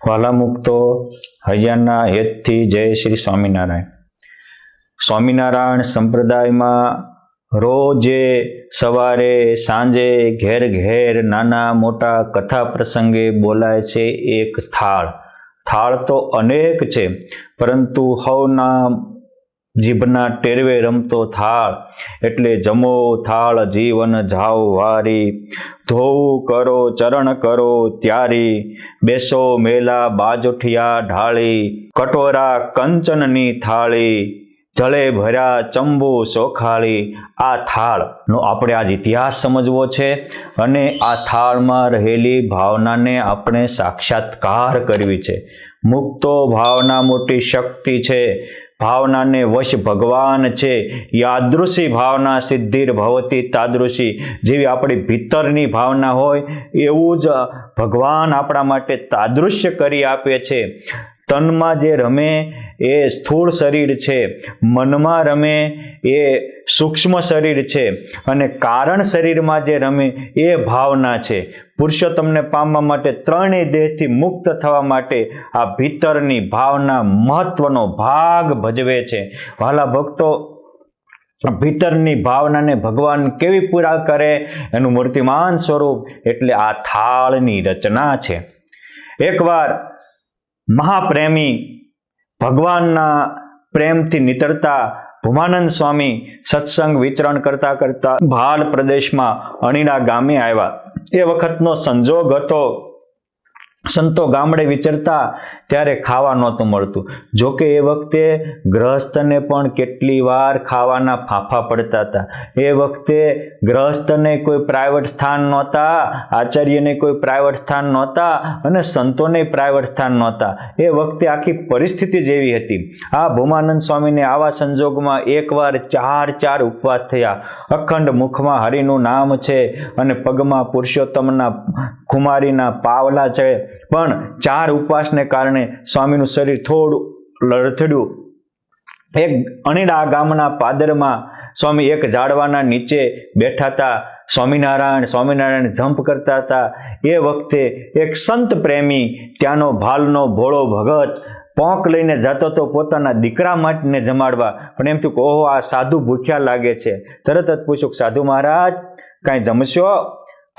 વાલા મુક્તો હૈયાના હેતથી જય શ્રી સ્વામિનારાયણ. સ્વામિનારાયણ સંપ્રદાયમાં રોજે સવારે સાંજે ઘેર ઘેર નાના મોટા કથા પ્રસંગે બોલાય છે એક થાળ. થાળ તો અનેક છે, પરંતુ હવના જીભના ટેરવે રમતો થાળ એટલે જમો થાળ જીવન જાવ વારી, ધોવું કરો ચરણ કરો ત્યારી, બેસો મેલા બાજોઠિયા ઢાળી, કટોરા કંચનની થાળી, જળે ભર્યા ચંબુ સોખાળી. આ થાળનો આપણે આજ ઇતિહાસ સમજવો છે અને આ થાળમાં રહેલી ભાવનાને આપણે સાક્ષાત્કાર કરવી છે. મુક્તો ભાવના મોટી શક્તિ છે, ભાવનાને વશ ભગવાન છે. યાદૃશી ભાવના સિદ્ધિર ભવતી તાદૃશી. જેવી આપણી ભીતરની ભાવના હોય એવું જ ભગવાન આપણા માટે તાદૃશ્ય કરી આપે છે. તનમાં જે રમે એ સ્થૂળ શરીર છે, મનમાં રમે એ સૂક્ષ્મ શરીર છે અને કારણ શરીરમાં જે રમે એ ભાવના છે. પુરુષોત્તમને પામવા માટે ત્રણેય દેહથી મુક્ત થવા માટે આ ભીતરની ભાવના મહત્વનો ભાગ ભજવે છે. વાલા ભક્તો, ભીતરની ભાવનાને ભગવાન કેવી પૂરા કરે એનું મૂર્તિમાન સ્વરૂપ એટલે આ થાળની રચના છે. એકવાર મહાપ્રેમી ભગવાનના પ્રેમથી નીતરતા ભૂમાનંદ સ્વામી સત્સંગ વિચરણ કરતા કરતા ભાલ પ્રદેશમાં અણીડા ગામે આવ્યા. એ વખતનો સંજોગ હતો, સંતો ગામડે વિચરતા ત્યારે ખાવા નહોતું મળતું. જોકે એ વખતે ગ્રહસ્થને પણ કેટલી વાર ખાવાના ફાંફા પડતા હતા. એ વખતે ગ્રહસ્થને કોઈ પ્રાઇવેટ સ્થાન નહોતા, આચાર્યને કોઈ પ્રાઇવેટ સ્થાન નહોતા અને સંતોને પ્રાઇવેટ સ્થાન નહોતા. એ વખતે આખી પરિસ્થિતિ જેવી હતી. આ ભૂમાનંદ સ્વામીને આવા સંજોગમાં એકવાર ચાર ઉપવાસ થયા. અખંડ મુખમાં હરિનું નામ છે અને પગમાં પુરુષોત્તમના કુમારીના પાવલા છે, પણ 4 ઉપવાસને કારણે સ્વામીનું શરીર થોડું લડથડ્યું. એક અણીડા ગામના પાદરમાં સ્વામી એક ઝાડવાના નીચે બેઠા હતા. સ્વામિનારાયણ સ્વામિનારાયણ જંપ કરતા હતા. એ વખતે એક સંત પ્રેમી ત્યાંનો ભાલનો ભોળો ભગત પોંક લઈને જતો તો પોતાના દીકરા માટે જમાડવા. પણ એમ થયું કે ઓહો, આ સાધુ ભૂખ્યા લાગે છે. તરત જ પૂછ્યું, સાધુ મહારાજ કાંઈ જમશો?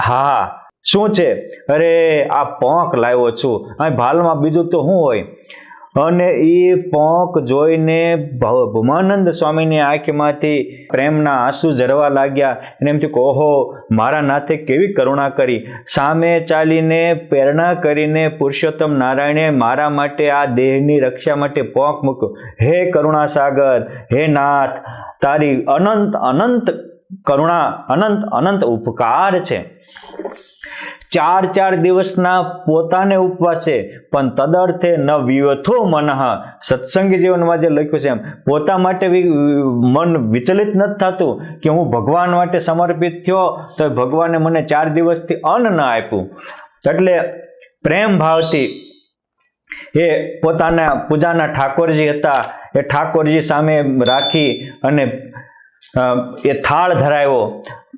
હા. શું છે? અરે આ પોંક લાવ્યો છું. અહીં ભાલમાં બીજું તો શું હોય? અને એ પોંક જોઈને ભૂમાનંદ સ્વામીની આંખમાંથી પ્રેમના આંસુ ઝરવા લાગ્યા. અને એમ થયું કે ઓહો, મારા નાથે કેવી કરુણા કરી. સામે ચાલીને પ્રેરણા કરીને પુરુષોત્તમ નારાયણે મારા માટે આ દેહની રક્ષા માટે પોંક મૂક્યો. હે કરુણા સાગર, હે નાથ, તારી અનંત અનંત કરુણા, અનંત અનંત ઉપકાર છે. 4 દિવસના પોતાને ઉપવાસ છે, પણ તદર્થે ન વિવથો મનઃ. સત્સંગી જીવનમાં જે લખ્યું છે એમ પોતા માટે મન વિચલિત નથી થતું કે હું ભગવાન માટે સમર્પિત થયો તો ભગવાને મને 4 દિવસથી અન્ન ન આપ્યું. એટલે પ્રેમ ભાવથી એ પોતાના પૂજાના ઠાકોરજી હતા, એ ઠાકોરજી સામે રાખી અને એ થાળ ધરાવ્યો,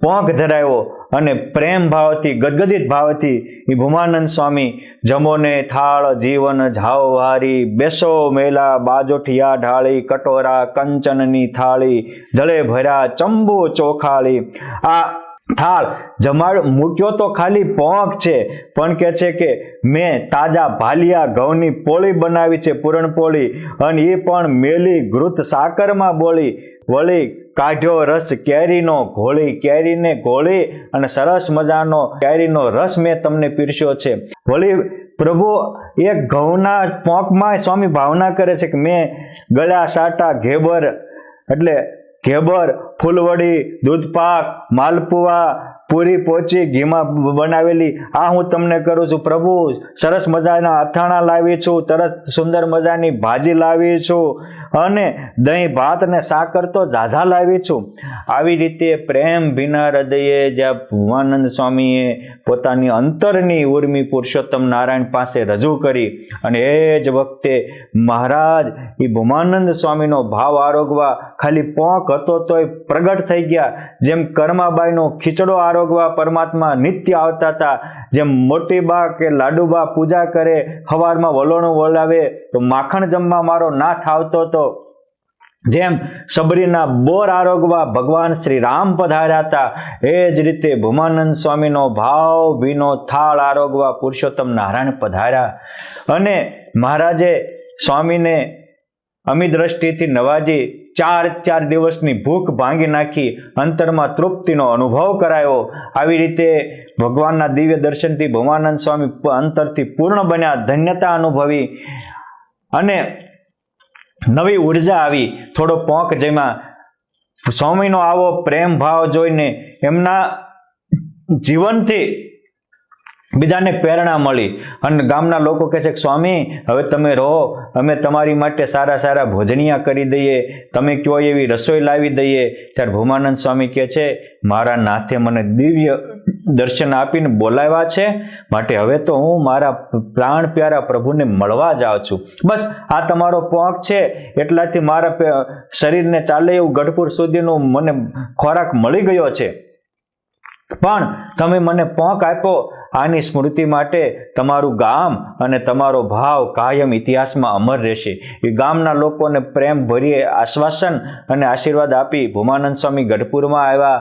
પોંક ધરાવ્યો અને પ્રેમ ભાવથી ગદગદિત ભાવથી એ ભૂમાનંદ સ્વામી જમોને થાળ જીવન જાવ વારી, બેસો મેલા બાજોઠિયા ઢાળી, કટોરા કંચનની થાળી, જળે ભર્યા ચંબુ ચોખાળી. આ થાળ જમાડ મૂક્યો તો ખાલી પોંક છે, પણ કે છે કે મેં તાજા ભાલિયા ઘઉંની પોળી બનાવી છે, પૂરણપોળી, અને એ પણ મેલી ઘૃત સાકરમાં બોળી. વળી કાઢ્યો રસ કેરીનો ઘોળી, કેરીને ઘોળી અને સરસ મજાનો કેરીનો રસ મેં તમને પીરસ્યો છે. વળી પ્રભુ એક ઘઉંના પોંકમાં સ્વામી ભાવના કરે છે કે મેં ગળા સાટા ઘેબર, એટલે ઘેબર, ફૂલવડી, દૂધપાક, માલપુઆ, પૂરી પોચી ઘીમાં બનાવેલી આ હું તમને કરું છું. પ્રભુ સરસ મજાના અથાણા લાવી છું, સરસ સુંદર મજાની ભાજી લાવી છું અને દહીં ભાત અને સાકર તો ઝાઝા લાવી છું. આવી રીતે પ્રેમ ભીના હૃદયે જ્યાં ભૂમાનંદ સ્વામીએ પોતાની અંતરની ઉર્મી પુરુષોત્તમ નારાયણ પાસે રજૂ કરી અને એ જ વખતે મહારાજ એ ભૂમાનંદ સ્વામીનો ભાવ આરોગવા ખાલી પોંક હતો તોય પ્રગટ થઈ ગયા. જેમ કર્માબાઈનો ખીચડો આરોગવા પરમાત્મા નિત્ય આવતા હતા, જેમ મોટી બા કે લાડુબા પૂજા કરે, સવારમાં વલોણું વલાવે તો માખણ જમવા મારો નાથ આવતો હતો, જેમ સબરીના બોર આરોગવા ભગવાન શ્રી રામ પધાર્યા હતા, એ જ રીતે ભૂમાનંદ સ્વામીનો ભાવ ભીનો થાળ આરોગવા પુરુષોત્તમ નારાયણ પધાર્યા. અને મહારાજે સ્વામીને અમી દ્રષ્ટિથી નવાજી 4 દિવસની ભૂખ ભાંગી નાખી, અંતરમાં તૃપ્તિનો અનુભવ કરાયો. આવી રીતે ભગવાનના દિવ્ય દર્શનથી ભૂમાનંદ સ્વામી અંતરથી પૂર્ણ બન્યા, ધન્યતા અનુભવી અને નવી ઉર્જા આવી. થોડો પોંક જેમાં સ્વામીનો આવો પ્રેમ ભાવ જોઈને એમના જીવનથી બીજાને પ્રેરણા મળી અને ગામના લોકો કહે છે કે સ્વામી હવે તમે રહો, અમે તમારી માટે સારા સારા ભોજનિયા કરી દઈએ, તમે કયો એવી રસોઈ લાવી દઈએ. ત્યારે ભૂમાનંદ સ્વામી કહે છે મારા નાથે મને દિવ્ય દર્શન આપીને બોલાવ્યા છે, માટે હવે તો હું મારા પ્રાણ પ્યારા પ્રભુને મળવા જાઉં છું. બસ આ તમારો પોંક છે એટલાથી મારા શરીરને ચાલે એવું ગઢપુર સુધીનું મને ખોરાક મળી ગયો છે, પણ તમે મને પોંક આપ્યો, આની સ્મૃતિ માટે તમારું ગામ અને તમારો ભાવ કાયમ ઇતિહાસમાં અમર રહેશે. એ ગામના લોકોને પ્રેમ ભરી આશ્વાસન અને આશીર્વાદ આપી ભૂમાનંદ સ્વામી ગઢપુરમાં આવ્યા.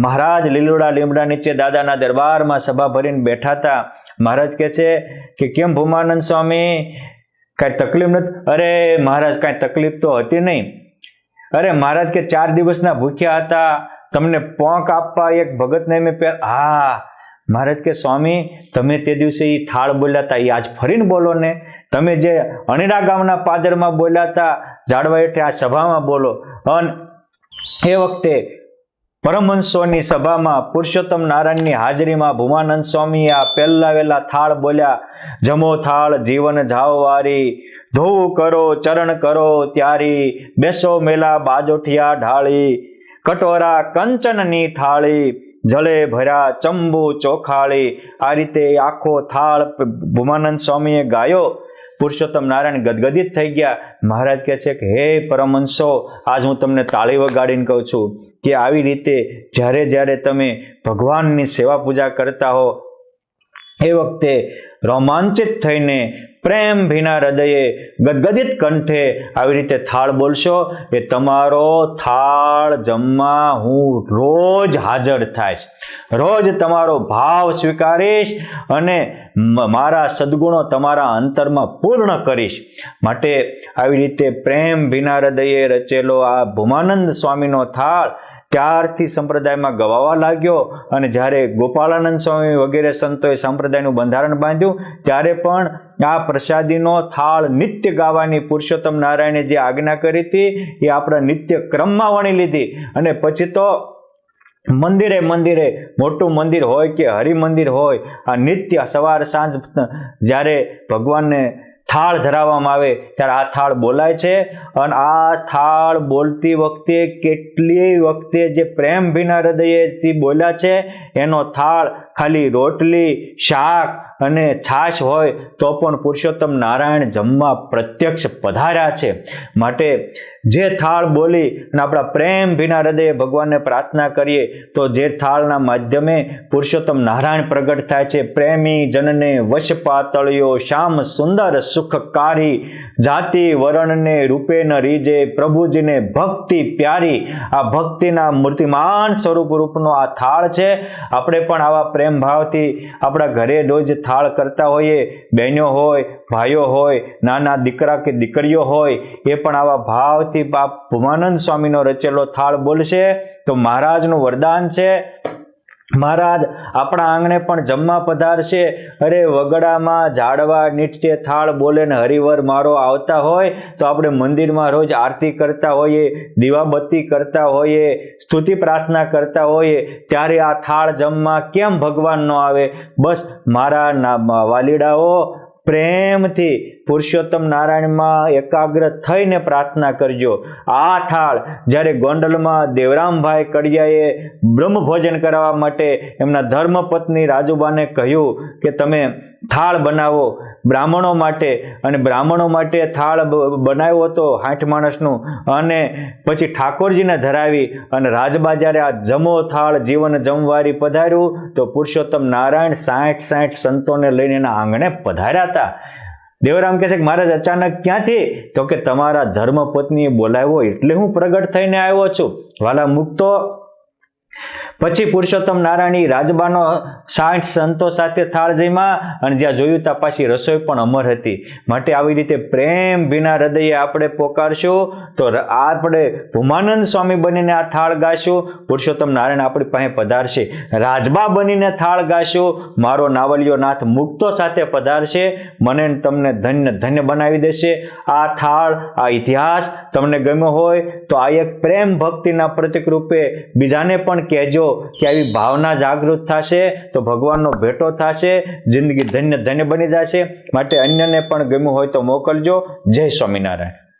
મહારાજ લીલોડા લીમડા નીચે દાદાના દરબારમાં સભા ભરીને બેઠા હતા. મહારાજ કહે છે કે કેમ ભૂમાનંદ સ્વામી કાંઈ તકલીફ નથી? અરે મહારાજ કાંઈ તકલીફ તો હતી નહીં. અરે મહારાજ કે 4 દિવસના ભૂખ્યા હતા, તમને પોંક આપવા એક ભગતને મેં હા મહારાજ કે સ્વામી તમે તે દિવસે એ થાળ બોલ્યા હતા એ આજ ફરીને બોલો ને, તમે જે અણીડા ગામના પાદરમાં બોલ્યા હતા ઝાડવા હેઠે આ સભામાં બોલો. અને એ વખતે પરમહંસોની સભામાં પુરુષોત્તમ નારાયણની હાજરીમાં ભૂમાનંદ સ્વામીએ આ પહેલા વહેલા થાળ બોલ્યા, જમો થાળ જીવન જાવવારી, ધોવું કરો ચરણ કરો ત્યારી, બેસો મેલા બાજોઠિયા ઢાળી, કટોરા કંચનની થાળી, જળે ભર્યા ચંબુ ચોખાળી. આ રીતે આખો થાળ ભૂમાનંદ સ્વામીએ ગાયો. પુરુષોત્તમ નારાયણ ગદગદિત થઈ ગયા. મહારાજ કહે છે કે હે પરમહંસો, આજ હું તમને તાળી વગાડીને કહું છું કે આવી રીતે જ્યારે જ્યારે તમે ભગવાનની સેવા પૂજા કરતા હો એ વખતે રોમાંચિત થઈને પ્રેમ ભીના હૃદયે ગદગદિત કંઠે આવી રીતે થાળ બોલશો, એ તમારો થાળ જમવા હું રોજ હાજર થઈશ, રોજ તમારો ભાવ સ્વીકારીશ અને મારા સદગુણો તમારા અંતરમાં પૂર્ણ કરીશ. માટે આવી રીતે પ્રેમ ભીના હૃદયે રચેલો આ ભૂમાનંદ સ્વામીનો થાળ ત્યારથી સંપ્રદાયમાં ગવાવા લાગ્યો. અને જ્યારે ગોપાળાનંદ સ્વામી વગેરે સંતોએ સંપ્રદાયનું બંધારણ બાંધ્યું ત્યારે પણ આ પ્રસાદીનો થાળ નિત્ય ગાવાની પુરુષોત્તમ નારાયણે જે આજ્ઞા કરી હતી એ આપણા નિત્ય ક્રમમાં વણી લીધી. અને પછી તો મંદિરે મંદિરે મોટું મંદિર હોય કે હરિમંદિર હોય, આ નિત્ય સવાર સાંજ જ્યારે ભગવાનને થાળ ધરાવવામાં આવે ત્યારે આ થાળ બોલાય છે. અને આ થાળ બોલતી વખતે કેટલી વખતે જે પ્રેમ ભીના હૃદયેથી બોલ્યા છે એનો થાળ ખાલી રોટલી શાક અને છાશ હોય તો પણ પુરુષોત્તમ નારાયણ જમવા પ્રત્યક્ષ પધાર્યા છે. માટે જે થાળ બોલી અને આપણા પ્રેમ ભીના હૃદયે ભગવાનને પ્રાર્થના કરીએ તો જે થાળના માધ્યમે પુરુષોત્તમ નારાયણ પ્રગટ થાય છે. પ્રેમી જનને વશ પાતળિયો, શ્યામ સુંદર સુખકારી, જાતિ વર્ણને રૂપે ન રીજે, પ્રભુજીને ભક્તિ પ્યારી. આ ભક્તિના મૂર્તિમાન સ્વરૂપ રૂપનો આ થાળ છે. આપણે પણ આવા પ્રેમ ભાવથી આપણા ઘરે રોજ થાળ કરતા હોઈએ. બહેનો હોય, ભાઈઓ હોય, નાના દીકરા કે દીકરીઓ હોય, એ પણ આવા ભાવથી ભૂમાનંદ સ્વામીનો રચેલો થાળ બોલશે તો મહારાજનું વરદાન છે. મહારાજ આપણા આંગણે પણ જમવા પધારશે. અરે વગડામાં ઝાડવા નીચે થાળ બોલે ને હરિવર મારો આવતા હોય તો આપણે મંદિરમાં રોજ આરતી કરતા હોઈએ, દીવાબત્તી કરતા હોઈએ, સ્તુતિ પ્રાર્થના કરતા હોઈએ, ત્યારે આ થાળ જમવા કેમ ભગવાન ન આવે? બસ મારા વાલીડાઓ પ્રેમથી પુરુષોત્તમ નારાયણમાં એકાગ્ર થઈને પ્રાર્થના કરજો. આ થાળ જ્યારે ગોંડલમાં દેવરામભાઈ કડિયાએ બ્રહ્મભોજન કરાવવા માટે એમના ધર્મપત્ની રાજુબાને કહ્યું કે તમે થાળ બનાવો બ્રાહ્મણો માટે, અને બ્રાહ્મણો માટે થાળ બનાવ્યો હતો 60 માણસનું, અને પછી ઠાકોરજીને ધરાવી અને રાજબા જ્યારે આ જમો થાળ જીવન જમવારી પધાર્યું તો પુરુષોત્તમ નારાયણ 60 સંતોને લઈને એના આંગણે પધાર્યા હતા. દેવરામ કહે છે કે મહારાજ અચાનક ક્યાંથી? તો કે તમારા ધર્મપત્નીએ બોલાવ્યો એટલે હું પ્રગટ થઈને આવ્યો છું. વાલા મુક્તો, પછી પુરુષોત્તમ નારાયણ રાજબાનો 60 સંતો સાથે થાળ જમ્યા, અને જ્યાં જોયું ત્યાં પાછી રસોઈ પણ અમર હતી. માટે આવી રીતે પ્રેમ ભીના હૃદયે આપણે પોકારશું તો આપણે ભૂમાનંદ સ્વામી બનીને આ થાળ ગાશું, પુરુષોત્તમ નારાયણ આપણી પાસે પધારશે. રાજબા બનીને થાળ ગાશું, મારો નાવલિયો નાથ મુક્તો સાથે પધારશે, મને તમને ધન્ય ધન્ય બનાવી દેશે. આ થાળ, આ ઇતિહાસ તમને ગમ્યો હોય તો આ એક પ્રેમ ભક્તિના પ્રતિક રૂપે બીજાને પણ કહેજો કે આવી ભાવના જાગૃત થશે તો ભગવાનનો ભેટો થશે, જિંદગી ધન્ય ધન્ય બની જશે. માટે અન્યને પણ ગમ્યું હોય તો મોકલજો. જય સ્વામિનારાયણ.